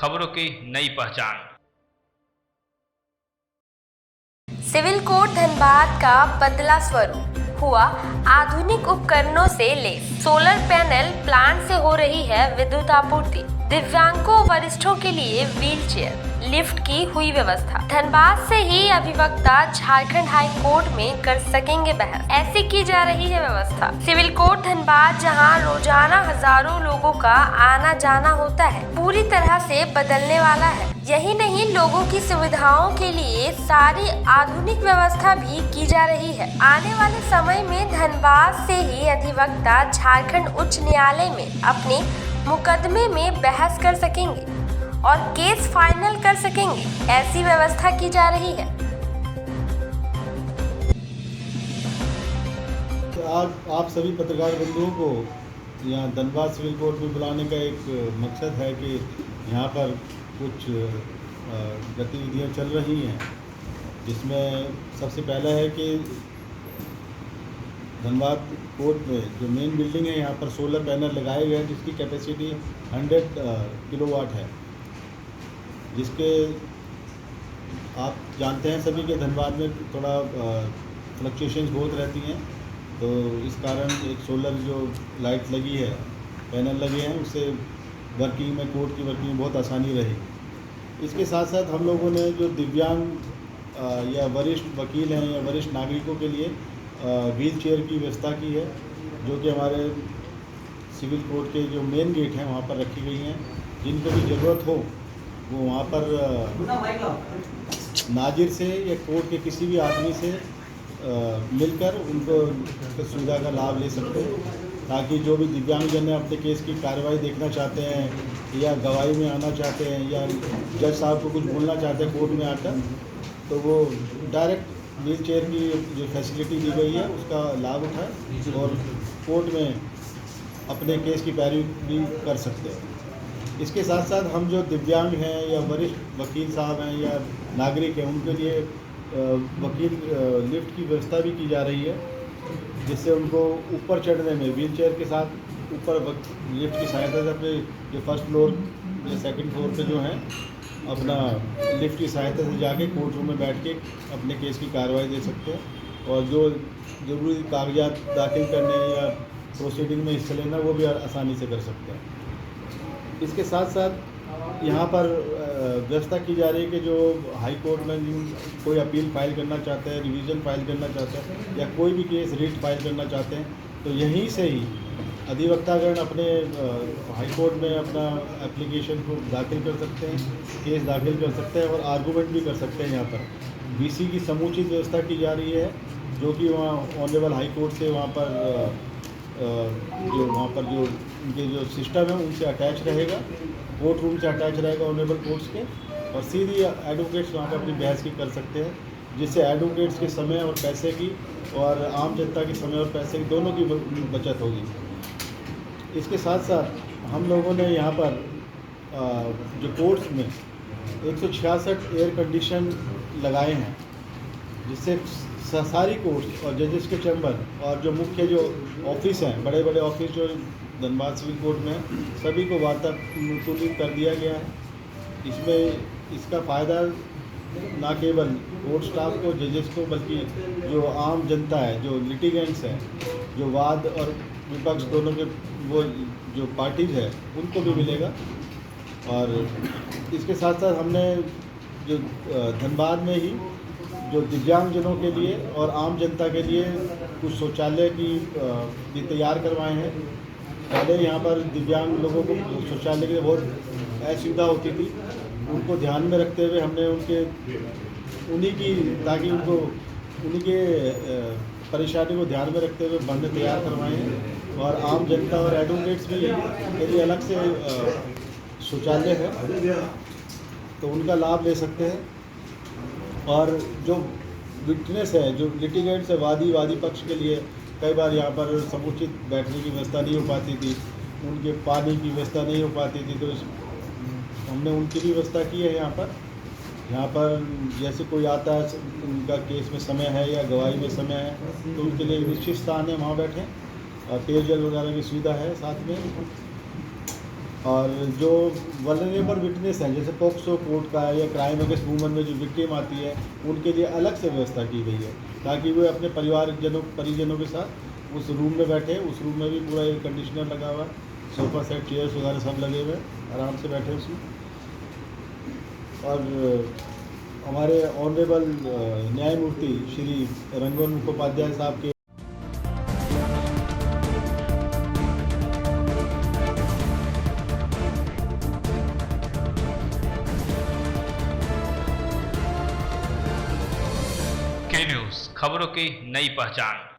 खबरों की नई पहचान। सिविल कोर्ट धनबाद का बदला स्वरूप हुआ आधुनिक उपकरणों से लैस। सोलर पैनल प्लांट से हो रही है विद्युत आपूर्ति। दिव्यांगों वरिष्ठों के लिए व्हील चेयर लिफ्ट की हुई व्यवस्था। धनबाद से ही अभिवक्ता झारखंड हाई कोर्ट में कर सकेंगे बहस, ऐसी की जा रही है व्यवस्था। सिविल कोर्ट धनबाद जहां रोजाना हजारों लोगों का आना जाना होता है, पूरी तरह से बदलने वाला है। यही नहीं, लोगों की सुविधाओं के लिए सारी आधुनिक व्यवस्था भी की जा रही है। आने वाले समय में धनबाद से ही अधिवक्ता झारखंड उच्च न्यायालय में अपने मुकदमे में बहस कर सकेंगे और केस फाइनल कर सकेंगे, ऐसी व्यवस्था की जा रही है। तो आप सभी पत्रकार बंधुओं को यहाँ धनबाद सिविल कोर्ट में बुलाने का एक मकसद है कि यहाँ पर कुछ गतिविधियाँ चल रही हैं, जिसमें सबसे पहला है कि धनबाद कोर्ट में जो मेन बिल्डिंग है, यहाँ पर सोलर पैनल लगाए गए हैं जिसकी कैपेसिटी 100 किलोवाट है, जिसके आप जानते हैं सभी के धनबाद में थोड़ा फ्लक्चुएशंस बहुत रहती हैं, तो इस कारण एक सोलर जो लाइट लगी है, पैनल लगे हैं, उससे वर्किंग में कोर्ट की वर्किंग में बहुत आसानी रहेगी। इसके साथ साथ हम लोगों ने जो दिव्यांग या वरिष्ठ वकील हैं या वरिष्ठ नागरिकों के लिए व्हील चेयर की व्यवस्था की है, जो कि हमारे सिविल कोर्ट के जो मेन गेट हैं वहाँ पर रखी गई हैं। जिनको भी ज़रूरत हो वो वहाँ पर नाजिर से या कोर्ट के किसी भी आदमी से मिलकर उनको सुविधा का लाभ ले सकते हैं, ताकि जो भी दिव्यांगजन है अपने केस की कार्रवाई देखना चाहते हैं या गवाही में आना चाहते हैं या जज साहब को कुछ बोलना चाहते हैं कोर्ट में आकर, तो वो डायरेक्ट व्हील चेयर की जो फैसिलिटी दी गई है उसका लाभ उठाए और कोर्ट में अपने केस की पैरवी भी कर सकते हैं। इसके साथ साथ हम जो दिव्यांग हैं या वरिष्ठ वकील साहब हैं या नागरिक हैं, उनके लिए वकील लिफ्ट की व्यवस्था भी की जा रही है, जिससे उनको ऊपर चढ़ने में व्हील चेयर के साथ ऊपर लिफ्ट की सहायता से अपने जो फर्स्ट फ्लोर या सेकंड फ्लोर पे जो हैं अपना लिफ्ट की सहायता से जाके कोर्ट रूम में बैठ के अपने केस की कार्रवाई दे सकते हैं और जो ज़रूरी कागजात दाखिल करने या प्रोसीडिंग में हिस्सा लेना वो भी आसानी से कर सकते हैं। इसके साथ साथ यहाँ पर व्यवस्था की जा रही है कि जो हाई कोर्ट में कोई अपील फाइल करना चाहते हैं, रिवीजन फाइल करना चाहते हैं या कोई भी केस रिट फाइल करना चाहते हैं, तो यहीं से ही अधिवक्तागण अपने हाई कोर्ट में अपना एप्लीकेशन को दाखिल कर सकते हैं, केस दाखिल कर सकते हैं और आर्गूमेंट भी कर सकते हैं। यहाँ पर बीसी की समुचित व्यवस्था की जा रही है, जो कि वहाँ ऑनरेबल हाई कोर्ट से वहाँ पर जो उनके जो सिस्टम है उनसे अटैच रहेगा, कोर्ट रूम से अटैच रहेगा ऑनरेबल कोर्ट्स के, और सीधी एडवोकेट्स वहाँ पर अपनी बहस की कर सकते हैं, जिससे एडवोकेट्स के समय और पैसे की और आम जनता के समय और पैसे की दोनों की बचत होगी। इसके साथ साथ हम लोगों ने यहाँ पर जो कोर्ट्स में 166 एयर कंडीशन लगाए हैं, जिससे सारी कोर्ट्स और जजेस के चैम्बर और जो मुख्य जो ऑफिस हैं, बड़े बड़े ऑफिस जो धनबाद सिविल कोर्ट में सभी को वातानुकूलित कर दिया गया है। इसमें इसका फ़ायदा ना केवल कोर्ट स्टाफ को, जजेस को, बल्कि जो आम जनता है, जो लिटिगेंट्स हैं, जो वाद और विपक्ष दोनों के वो जो पार्टीज है, उनको भी मिलेगा। और इसके साथ साथ हमने जो धनबाद में ही जो दिव्यांगजनों के लिए और आम जनता के लिए कुछ शौचालय की भी तैयार करवाए हैं। पहले यहाँ पर दिव्यांग लोगों को शौचालय के लिए बहुत असुविधा होती थी, उनको ध्यान में रखते हुए हमने ताकि उनको उन्हीं के परेशानी को ध्यान में रखते हुए बनने तैयार करवाए हैं। और आम जनता और एडवोकेट्स भी यदि अलग से शौचालय है तो उनका लाभ ले सकते हैं। और जो विटनेस है, जो लिटिगेंट्स है, वादी पक्ष के लिए कई बार यहाँ पर समुचित बैठने की व्यवस्था नहीं हो पाती थी, उनके पानी की व्यवस्था नहीं हो पाती थी, तो हमने उनकी भी व्यवस्था की है। यहाँ पर जैसे कोई आता है, उनका केस में समय है या गवाही में समय है, तो उनके लिए निश्चित स्थान है, वहाँ बैठें। और पेयजल वगैरह की सुविधा है साथ में। और जो वल्नरेबल विटनेस हैं, जैसे पॉक्सो कोर्ट का है या क्राइम अगेंस्ट वूमन में जो विक्टिम आती है, उनके लिए अलग से व्यवस्था की गई है ताकि वे अपने परिजनों के साथ उस रूम में बैठे। उस रूम में भी पूरा एयर कंडीशनर लगा हुआ है, सोफ़ा सेट, चेयर्स वगैरह सब लगे हुए हैं, आराम से बैठे उसमें। और हमारे ऑनरेबल न्यायमूर्ति श्री रंगन मुखोपाध्याय साहब के के न्यूज़ खबरों की नई पहचान।